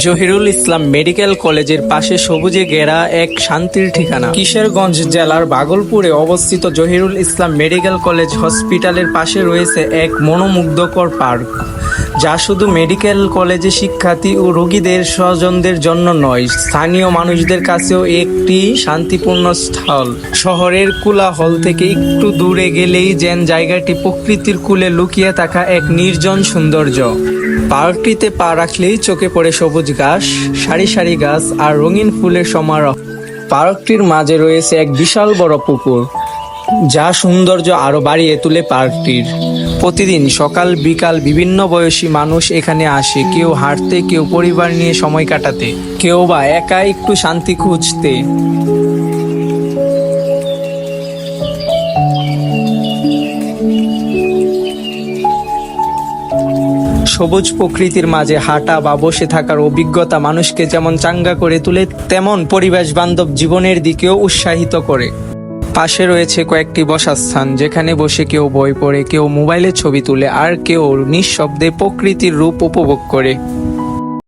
জহিরুল ইসলাম medical কলেজের পাশে সবুজে ঘেরা এক শান্তির ঠিকানা। কিশোরগঞ্জ জেলার ভাগলপুরে অবস্থিত জহিরুল ইসলাম মেডিকেল কলেজ হসপিটালের পাশে রয়েছে এক মনোমুগ্ধকর পার্ক, যা শুধু মেডিকেল কলেজে শিক্ষার্থী ও রোগীদের স্বজনদের জন্য নয়, স্থানীয় মানুষদের কাছেও একটি শান্তিপূর্ণ স্থল। শহরের কোলাহল থেকে একটু দূরে গেলেই যেন জায়গাটি প্রকৃতির কোলে লুকিয়ে থাকা এক নির্জন সৌন্দর্য। পার্কটিতে পা রাখলেই চোখে পড়ে সবুজ ঘাস, সারি সারি গাছ আর রঙিন ফুলের সমারোহ। পার্কটির মাঝে রয়েছে এক বিশাল বড় পুকুর, যা সৌন্দর্য আরো বাড়িয়ে তোলে পার্কটির। প্রতিদিন সকাল বিকাল বিভিন্ন বয়সী মানুষ এখানে আসে, কেউ হাঁটতে, কেউ পরিবার নিয়ে সময় কাটাতে, কেউ বা একা একটু শান্তি খুঁজতে। সবুজ প্রকৃতির মাঝে হাঁটা বা বসে থাকার অভিজ্ঞতা মানুষকে যেমন চাঙ্গা করে তোলে, তেমন পরিবেশ বান্ধব জীবনের দিকেও উৎসাহিত করে। পাশে রয়েছে কয়েকটি বসার স্থান, যেখানে বসে কেউ বই পড়ে, কেউ মোবাইলে ছবি তুলে, আর কেউ নিঃশব্দে প্রকৃতির রূপ উপভোগ করে।